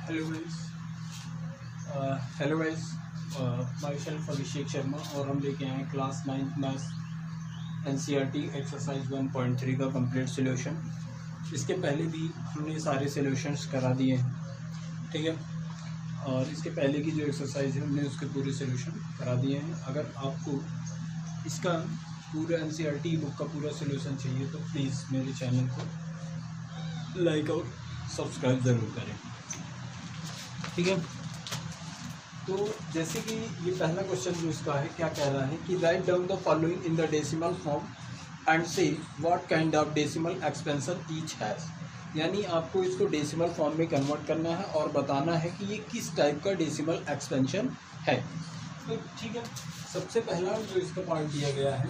Hello guys, my self Abhishek Sharma और हम लेके आए हैं class 9th maths NCERT exercise 1.3 का कंप्लीट सॉल्यूशन। इसके पहले भी हमने सारे सॉल्यूशंस करा दिए हैं, ठीक है। और इसके पहले की जो एक्सरसाइज है हमने उसके पूरे सॉल्यूशन करा दिए हैं। अगर आपको इसका पूरा एनसीईआरटी बुक का पूरा सॉल्यूशन चाहिए तो प्लीज़ मेरे चैनल को लाइक और सब्सक्राइब ज़रूर करें, ठीक है। तो जैसे कि ये पहला क्वेश्चन जो इसका है, क्या कह रहा है कि write down the following in the decimal form and say what kind of decimal expansion each has. यानी आपको इसको डेसिमल फॉर्म में कन्वर्ट करना है और बताना है कि ये किस टाइप का डेसिमल एक्सपेंशन है। तो ठीक है, सबसे पहला जो इसका पार्ट दिया गया है,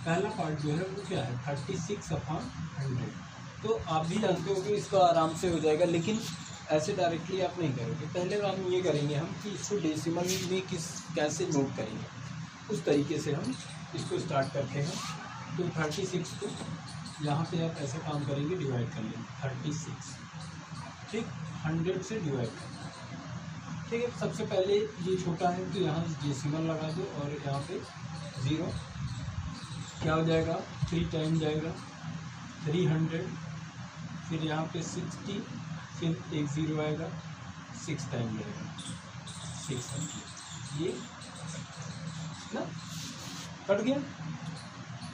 पहला पार्ट जो है वो क्या है 36/100। तो आप भी जानते हो कि इसका आराम से हो जाएगा, लेकिन ऐसे डायरेक्टली आप नहीं करोगे। पहले काम ये करेंगे हम कि इसको डेसिमल में कैसे नोट करेंगे, उस तरीके से हम इसको स्टार्ट करते हैं। तो 36 को यहाँ पे आप ऐसे काम करेंगे, डिवाइड कर लेंगे 36, ठीक, 100 से डिवाइड करना, ठीक है। सबसे पहले ये छोटा है तो यहाँ डेसिमल लगा दो और यहाँ पे 0, क्या हो जाएगा 3 टाइम जाएगा 300, फिर यहाँ पे 60, फिर एक 0 आएगा 6 टाइम जाएगा 600। ये ना कट गया,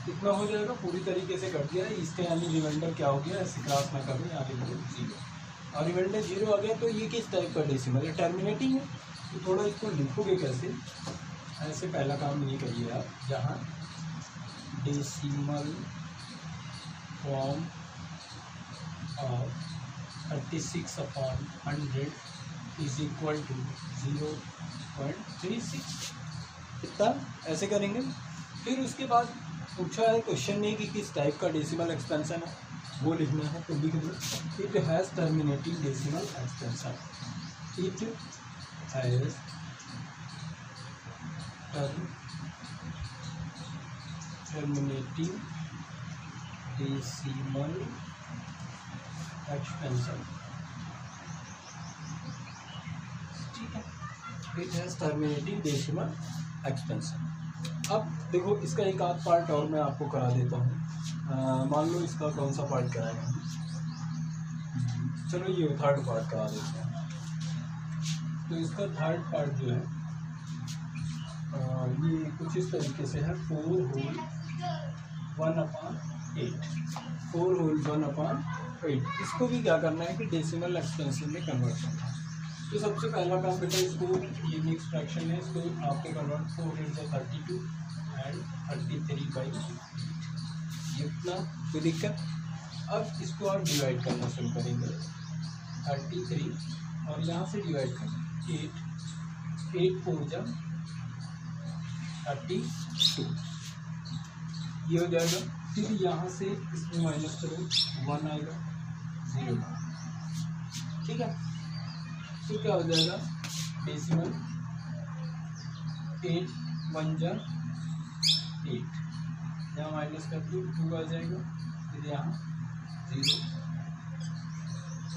इतना हो जाएगा, पूरी तरीके से कट गया। इसका यानी रिमाइंडर क्या हो गया, ऐसे क्रॉस ना करें, यहाँ रिमाइंडर 0 और रिमाइंडर 0 आ गया। तो ये किस टाइप का डेसिमल है, टर्मिनेटिंग है। तो थोड़ा इसको लिखोगे कैसे, ऐसे पहला काम ये करिए आप, जहाँ decimal form of 36/100 is equal to 0.36, इतना ऐसे करेंगे। फिर उसके बाद पूछा है क्वेश्चन में कि किस टाइप का डेसिमल एक्सपेंशन है, वो लिखना है। तो लिख दो, it has terminating decimal expansion. It has terminating decimal expansion, ठीक है। It has terminating decimal expansion. अब देखो, इसका एक आध पार्ट और मैं आपको करा देता हूँ। मान लो इसका कौन सा पार्ट कराएंगे हम, चलो ये थर्ड पार्ट करा देते हैं। तो इसका थर्ड पार्ट जो है ये कुछ इस तरीके से है, 4 होल 1/8, 4 होल 1/8। इसको भी क्या करना है कि डेसिमल एक्सपेंशन में कन्वर्ट करना है। तो सबसे पहला काम बेटा, इसको ये नेक्स्ट फ्रैक्शन है, इसको आपको कन्वर्ट 4 × 32 एंड 33/8, ये इतना, कोई दिक्कत। अब इसको आप डिवाइड करना शुरू करेंगे, 33 और यहाँ से डिवाइड करना 8 4 32, ये हो जाएगा। फिर यहाँ से इसमें माइनस करो, 1 आएगा 0, ठीक है। तो क्या हो जाएगा डेसिमल 8 1 जा 8, यहाँ माइनस कर दो 2 आ जाएगा, फिर यहाँ 0,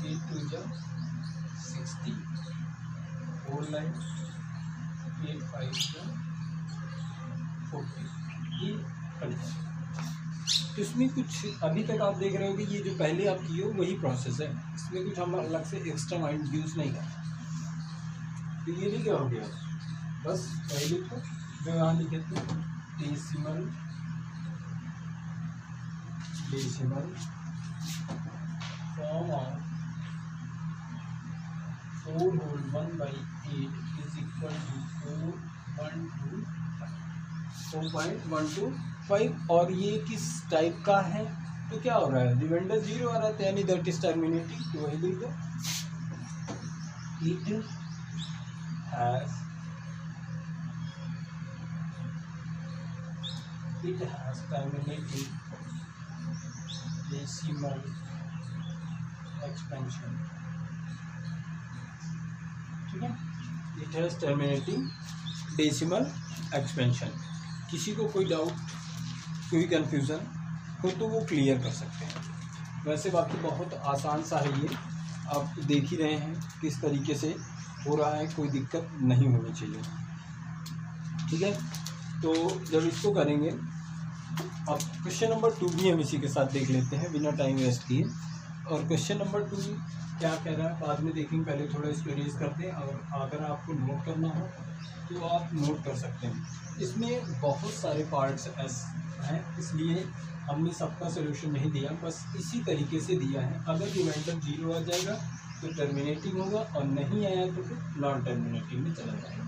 8 2 जा 60, 4 लाइन 8 5 जा 40, ये कट जाएगा। तो इसमें कुछ अभी तक आप देख रहे हो कि ये जो पहले आप किए हो वही प्रोसेस है, इसमें कुछ हम अलग से एक्स्ट्रा माइंड यूज़ नहीं करते। तो ये भी क्या हो गया, बस पहले तो जो यहाँ लिखे थे decimal form of 4 whole 1/8 is equal to 4.125। और ये किस टाइप का है, तो क्या हो रहा है, रिमाइंडर 0 आ रहा है, यानी दैट इज टर्मिनेटिंग। तो वही लिख दो, it has terminating decimal expansion, ठीक है। It has terminating decimal expansion. किसी को कोई डाउट, कोई कन्फ्यूज़न हो तो वो क्लियर कर सकते हैं। वैसे बाकी बहुत आसान सा है ये, आप देख ही रहे हैं किस तरीके से हो रहा है, कोई दिक्कत नहीं होनी चाहिए। ठीक है, तो जब इसको करेंगे, अब क्वेश्चन नंबर 2 भी हम इसी के साथ देख लेते हैं बिना टाइम वेस्ट किए। और क्वेश्चन नंबर 2 क्या कह रहा है बाद में देखेंगे, पहले थोड़ा इसको रेज करते हैं। और अगर आपको नोट करना हो तो आप नोट कर सकते हैं। इसमें बहुत सारे पार्ट्स हैं, इसलिए हमने सबका सोल्यूशन नहीं दिया, बस इसी तरीके से दिया है। अगर रिमाइंडर 0 आ जाएगा तो टर्मिनेटिंग होगा, और नहीं आया तो फिर नॉन टर्मिनेटिंग में चला जाएगा।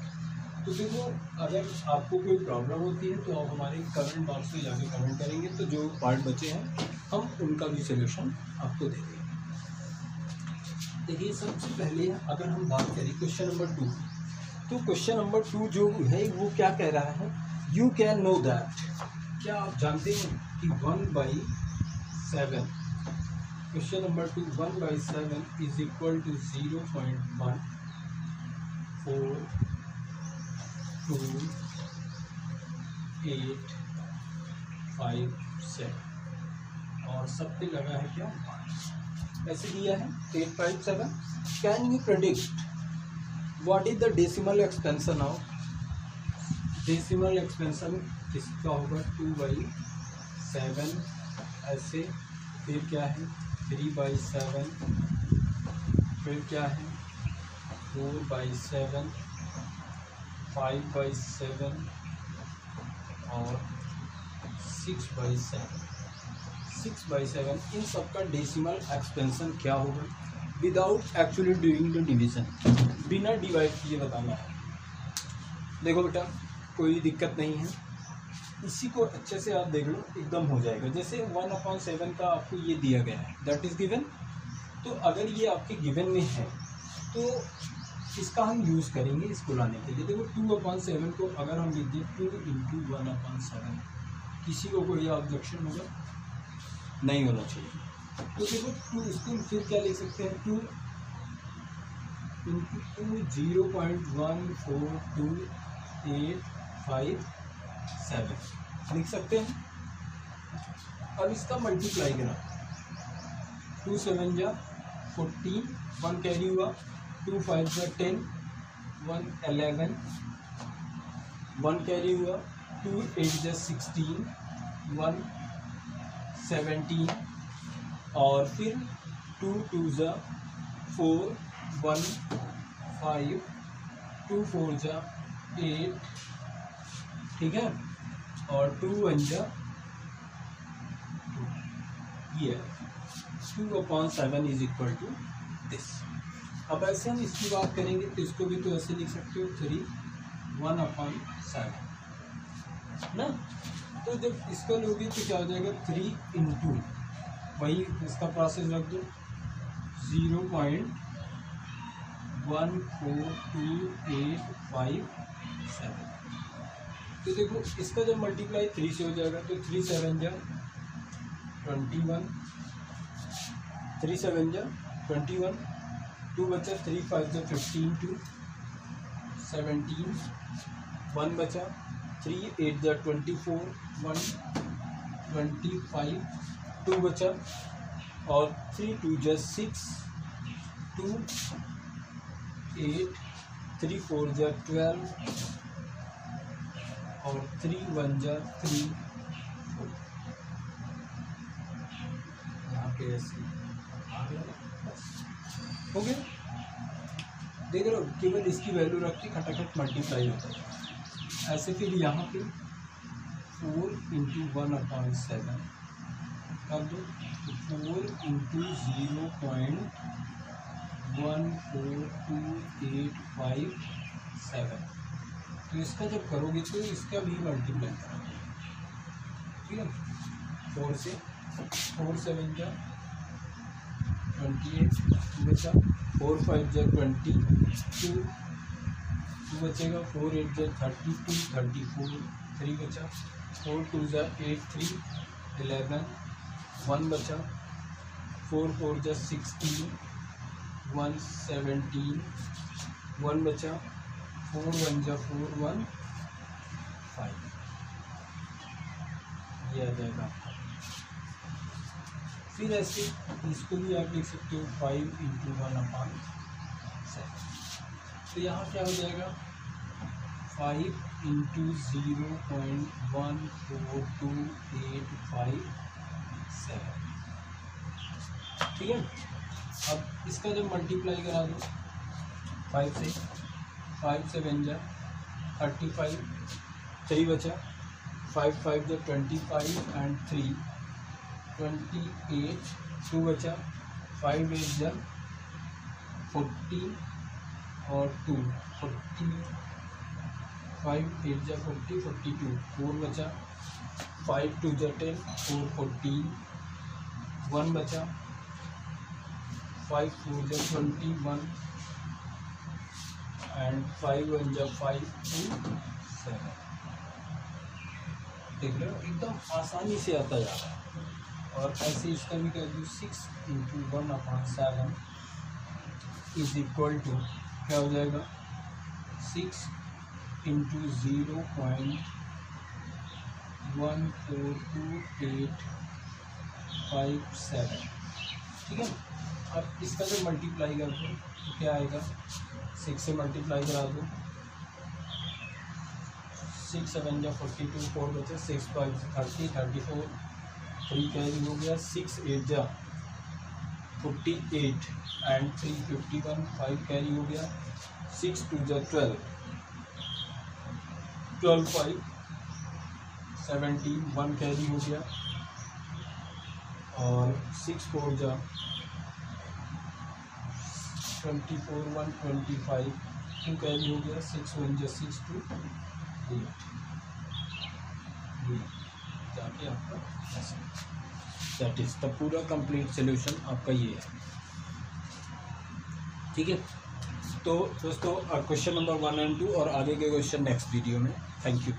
तो देखो, अगर आपको कोई प्रॉब्लम होती है तो आप हमारे कमेंट बॉक्स में जाके कमेंट करेंगे, तो जो पार्ट बचे हैं हम उनका भी सोल्यूशन आपको दे देंगे। देखिए, सबसे पहले अगर हम बात करें क्वेश्चन नंबर 2, तो क्वेश्चन नंबर 2 जो है वो क्या कह रहा है, यू कैन नो दैट, क्या आप जानते हैं कि 1/7, question number 2, 1/7 is equal to 0.1427 और सब पे लगा है क्या, ऐसे दिया है 857। Can you predict what is the decimal expansion of, decimal expansion किसका होगा, 2/7 ऐसे, फिर क्या है 3/7, फिर क्या है 4/7, 5/7 और 6/7। 6/7 इन सब का डेसिमल एक्सपेंशन क्या होगा without actually doing the division, बिना डिवाइड किए बताना है। देखो बेटा, कोई दिक्कत नहीं है, इसी को अच्छे से आप देख लो, एकदम हो जाएगा। जैसे 1/7 का आपको ये दिया गया है, दैट इज़ गिवन। तो अगर ये आपके गिवन में है तो इसका हम यूज़ करेंगे इसको लाने के लिए। देखो 2/7 को अगर हम लिख दें 2 × 1/7, किसी को कोई ऑब्जेक्शन होगा, नहीं होना चाहिए। तो देखो 2, इसको फिर क्या लिख सकते हैं, 2 × 0.14285 लिख सकते हैं। अब इसका मल्टीप्लाई करा, 2 7 जा 14, 1 कैरी हुआ, 2 5 जा 10, 1 11, 1 कैरी हुआ, 2 8 जा 16, 1 17 और फिर 2 2 जा 4, 1 5, 2 4 जा 8, ठीक है, और 2 1 जा 2, ये 2/7 इज इक्वल टू दिस। अब ऐसे हम इसकी बात करेंगे तो इसको भी तो ऐसे लिख सकते हो, 3 1/7 ना। तो जब इसका लोगे तो क्या हो जाएगा, 3 × वही इसका प्रोसेस रख दो, 0.14285 तो देखो इसका जब मल्टीप्लाई 3 से हो जाएगा तो 3 7 जा 21, 3 7 जा 21, 2 बचा, 3 5 जा 15, 2 17, 1 बचा, 3 8 जा 24, 1 25, 2 बचा, और 3 2 जा 6, 2 8, 3 4 जा 12 और 3 1 जा 3 4। यहाँ पे ऐसे हो गया। देख रहे हो, केवल इसकी वैल्यू रख के खटाखट मल्टीप्लाई होता है ऐसे। फिर यहाँ पे 4 × 1/7 कर दो, 4 × 0.14285 तो इसका जब करोगे तो इसका भी मल्टीप्लाई करोगे, ठीक है। 4 से 4 7 जा 28 बचा, 4 5 जा 22, 2 बचेगा, 4 8 जा 32 34, 3 बचा, 4 2 जा 8 3 11, 1 बचा, 4 4 जा 16, 1 17, 1 बचा, 4 1 जा 4 1 5, ये आ जाएगा फिर ऐसे इसको भी आप लिख सकते हो 5 × 1/7। तो यहाँ क्या हो जाएगा 5 × 0.142857। ठीक है। अब इसका जब मल्टीप्लाई करा दो 5 से बन जाए 35, 3 बचा, 5 5 जो 25 एंड 3 28, 2 बचा, 5 8 जा 40 और 2 40, 5 8 जा 40 42, 4 बचा, 5 2 जा 10, 4 14, 1 बचा, 5 4 जा 21 एंड 5 1 जा 5 2 7। देख लो एकदम आसानी से आता जा रहा है। और ऐसे इसका भी कर दूँ 6 × 1/7 इज इक्वल टू क्या हो जाएगा 6 × 0.142857। ठीक है। अब इसका जब मल्टीप्लाई कर दो तो क्या आएगा 6 से मल्टीप्लाई करा दो 6 7 जा 42, 4 बचे, 6 5 30 34, 3 कैरी हो गया, 6 8 जा 48 एंड 3 51, 5 कैरी हो गया, 6 2 जा 12, 12 5 17, 1 कैरी हो गया, और 6 4 जा 24 1 25, 2 कैरी हो गया, 6 1 जा 6 2 8 जाके आपका ऐसे दैट इज द पूरा कंप्लीट सोल्यूशन आपका ये है। ठीक है। तो दोस्तों क्वेश्चन नंबर 1 एंड 2 और आगे के क्वेश्चन नेक्स्ट वीडियो में। Thank you.